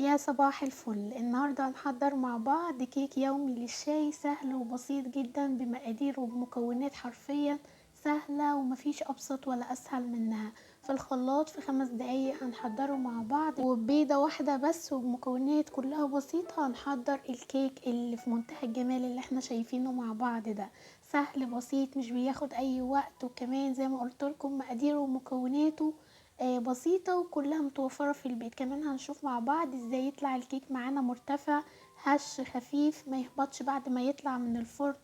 يا صباح الفل. النهاردة هنحضر مع بعض كيك يومي للشاي، سهل وبسيط جدا بمقادير وبمكونات حرفيا سهلة ومفيش أبسط ولا أسهل منها. في الخلاط في 5 دقايق هنحضره مع بعض، وبيضة واحدة بس وبمكونات كلها بسيطة هنحضر الكيك اللي في منتهى الجمال اللي احنا شايفينه مع بعض ده. سهل بسيط مش بياخد أي وقت، وكمان زي ما قلتلكم مقاديره ومكوناته بسيطة وكلها متوفرة في البيت. كمان هنشوف مع بعض ازاي يطلع الكيك معانا مرتفع هش خفيف ما يهبطش بعد ما يطلع من الفرن،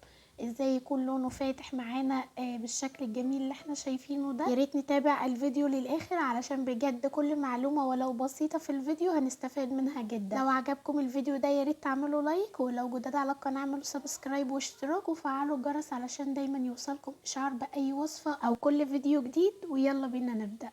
ازاي يكون لونه فاتح معانا بالشكل الجميل اللي احنا شايفينه ده. ياريت نتابع الفيديو للاخر علشان بجد كل معلومة ولو بسيطة في الفيديو هنستفاد منها جدا. لو عجبكم الفيديو ده ياريت تعملوا لايك، ولو جداد على القناة اعملوا سبسكرايب واشتراك وفعلوا الجرس علشان دايما يوصلكم اشعار باي وصفة او كل فيديو جديد. ويلا بينا نبدأ.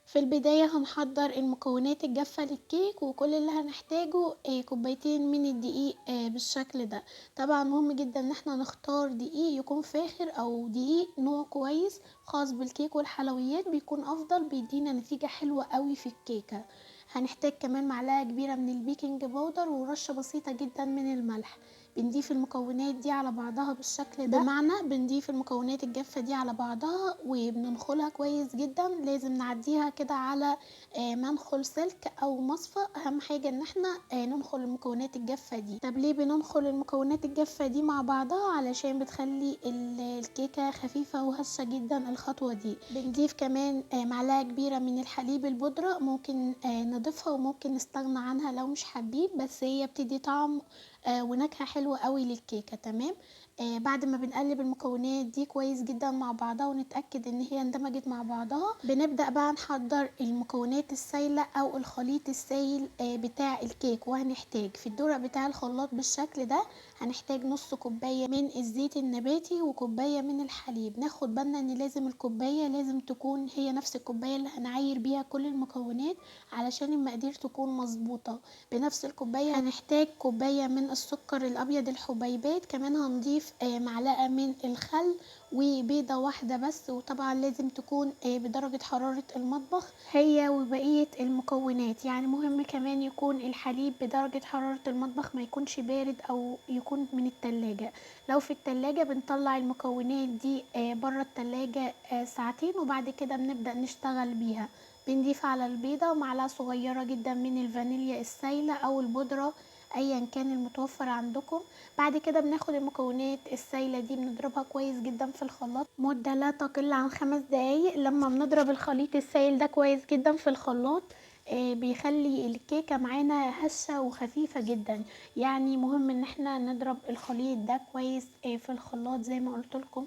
في البداية هنحضر المكونات الجافة للكيك، وكل اللي هنحتاجه كوبايتين من الدقيق بالشكل ده. طبعا مهم جدا ان احنا نختار دقيق يكون فاخر او دقيق نوع كويس خاص بالكيك والحلويات، بيكون افضل بيدينا نتيجة حلوة قوي في الكيكة. هنحتاج كمان معلقة كبيرة من البيكنج باودر ورشة بسيطة جدا من الملح. بنضيف المكونات دي على بعضها بالشكل ده، بمعنى بنضيف المكونات الجافة دي على بعضها وبننخلها كويس جدا. لازم نعديها كده على منخل سلك او مصفى. اهم حاجة ان احنا ننخل المكونات الجافة دي. طب ليه بننخل المكونات الجافة دي مع بعضها؟ علشان بتخلي الكيكة خفيفة وهشة جدا. الخطوة دي بنضيف كمان معلقة كبيرة من الحليب البودرة، ممكن نضيفها وممكن نستغنى عنها لو مش حابين، بس هي بتدي طعم ونكهة حلوة قوي للكيكة. تمام. بعد ما بنقلب المكونات دي كويس جدا مع بعضها ونتأكد ان هي اندمجت مع بعضها، بنبدأ بقى نحضر المكونات السايلة او الخليط السائل بتاع الكيك. وهنحتاج في الدرق بتاع الخلاط بالشكل ده هنحتاج نص كوباية من الزيت النباتي وكوباية من الحليب. ناخد بالنا ان لازم الكوباية لازم تكون هي نفس الكوباية اللي هنعاير بيها كل المكونات علشان المقادير تكون مظبوطة. بنفس الكوباية هنحتاج كوباية من السكر الابيض الحبيبات. كمان هنضيف معلقة من الخل وبيضة واحدة بس، وطبعا لازم تكون بدرجة حرارة المطبخ هي وبقية المكونات. يعني مهم كمان يكون الحليب بدرجة حرارة المطبخ، ما يكونش بارد او يكون من التلاجة. لو في التلاجة بنطلع المكونات دي بره التلاجة ساعتين، وبعد كده بنبدأ نشتغل بيها. بنضيف على البيضة معلقة صغيرة جدا من الفانيليا السايلة او البودرة ايا كان المتوفر عندكم. بعد كده بناخد المكونات السايلة دي بنضربها كويس جدا في الخلاط مدة لا تقل عن 5 دقايق. لما بنضرب الخليط السايل ده كويس جدا في الخلاط بيخلي الكيكة معانا هشة وخفيفة جدا. يعني مهم ان احنا نضرب الخليط ده كويس في الخلاط زي ما قلت لكم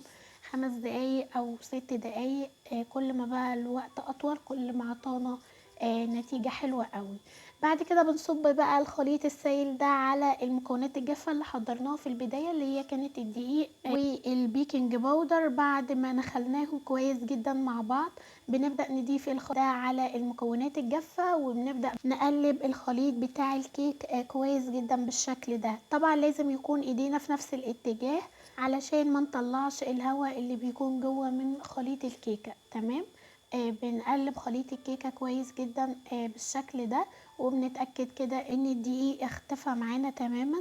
5 دقايق او 6 دقايق. كل ما بقى الوقت اطول كل ما عطانا نتيجة حلوة قوي. بعد كده بنصب بقى الخليط السائل ده على المكونات الجافة اللي حضرناها في البداية، اللي هي كانت الدقيق والبيكنج باودر. بعد ما نخلناهم كويس جدا مع بعض بنبدأ نضيف الخليط ده على المكونات الجافة، وبنبدأ نقلب الخليط بتاع الكيك كويس جدا بالشكل ده. طبعا لازم يكون ايدينا في نفس الاتجاه علشان ما نطلعش الهواء اللي بيكون جوه من خليط الكيكة. تمام. بنقلب خليط الكيكة كويس جدا بالشكل ده، وبنتأكد كده ان الدقيق اختفى معانا تماما.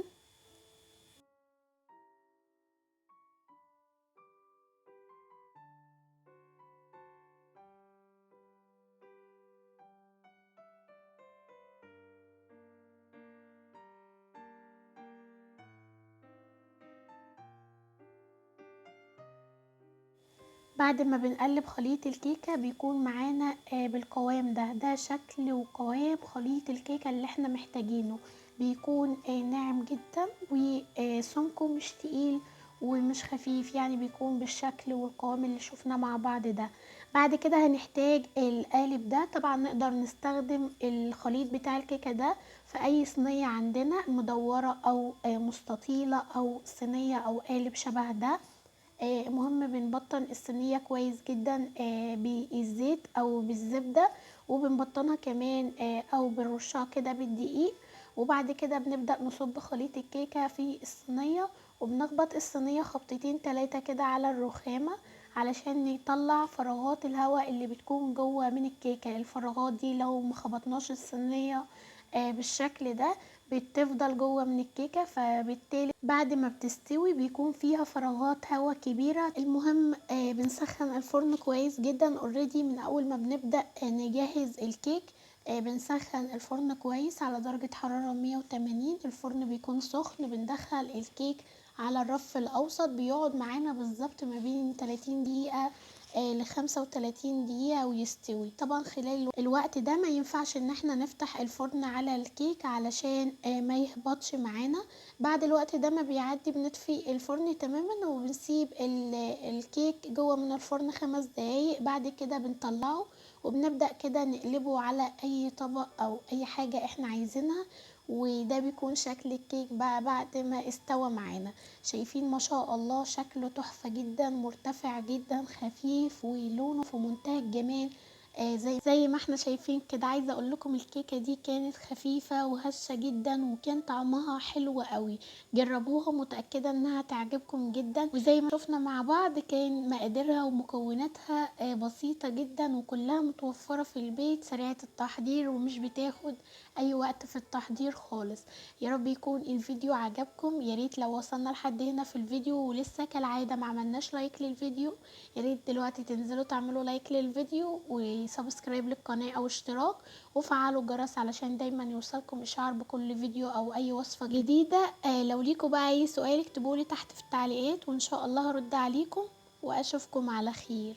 بعد ما بنقلب خليط الكيكة بيكون معانا بالقوام ده شكل وقوام خليط الكيكة اللي احنا محتاجينه. بيكون ناعم جدا وسمكه مش تقيل ومش خفيف، يعني بيكون بالشكل والقوام اللي شفناه مع بعض ده. بعد كده هنحتاج القالب ده. طبعا نقدر نستخدم الخليط بتاع الكيكة ده في اي صينية عندنا مدورة او مستطيلة او صينية او قالب شبه ده. مهم بنبطن الصينية كويس جدا بالزيت او بالزبدة، وبنبطنها كمان او بنرشها كده بالدقيق. وبعد كده بنبدأ نصب خليط الكيكة في الصينية، وبنخبط الصينية خبطتين 3 كده على الرخامة علشان يطلع فراغات الهواء اللي بتكون جوه من الكيكة. الفراغات دي لو مخبطناش الصينية بالشكل ده بتفضل جوه من الكيكة، فبالتالي بعد ما بتستوي بيكون فيها فراغات هواء كبيرة. المهم بنسخن الفرن كويس جدا اوريدي من اول ما بنبدأ نجهز الكيك. بنسخن الفرن كويس على درجة حرارة 180. الفرن بيكون سخن، بندخل الكيك على الرف الاوسط، بيقعد معانا بالظبط ما بين 30 دقيقة ل35 دقيقة ويستوي. طبعا خلال الوقت ده ما ينفعش ان احنا نفتح الفرن على الكيك علشان ما يهبطش معانا. بعد الوقت ده ما بيعدي بنطفي الفرن تماما وبنسيب الكيك جوه من الفرن 5 دقايق. بعد كده بنطلعه وبنبدأ كده نقلبه على اي طبق او اي حاجة احنا عايزينها، وده بيكون شكل الكيك بقى بعد ما استوى معانا. شايفين ما شاء الله شكله تحفة جدا، مرتفع جدا، خفيف، ولونه في منتهى الجمال. زي ما احنا شايفين كده. عايزه اقول لكم الكيكه دي كانت خفيفه وهشه جدا وكان طعمها حلو قوي. جربوها، متاكده انها تعجبكم جدا. وزي ما شفنا مع بعض كان مقاديرها ومكوناتها بسيطه جدا وكلها متوفره في البيت، سريعه التحضير ومش بتاخد اي وقت في التحضير خالص. يا رب يكون الفيديو عجبكم. يا ريت لو وصلنا لحد هنا في الفيديو ولسه كالعاده ما عملناش لايك للفيديو، يا ريت دلوقتي تنزلوا تعملوا لايك للفيديو وسبسكرايب للقناه او اشتراك، وفعلوا الجرس علشان دايما يوصلكم اشعار بكل فيديو او اي وصفه جديده. لو ليكوا بقى اي سؤال اكتبولي تحت في التعليقات وان شاء الله هرد عليكم، واشوفكم على خير.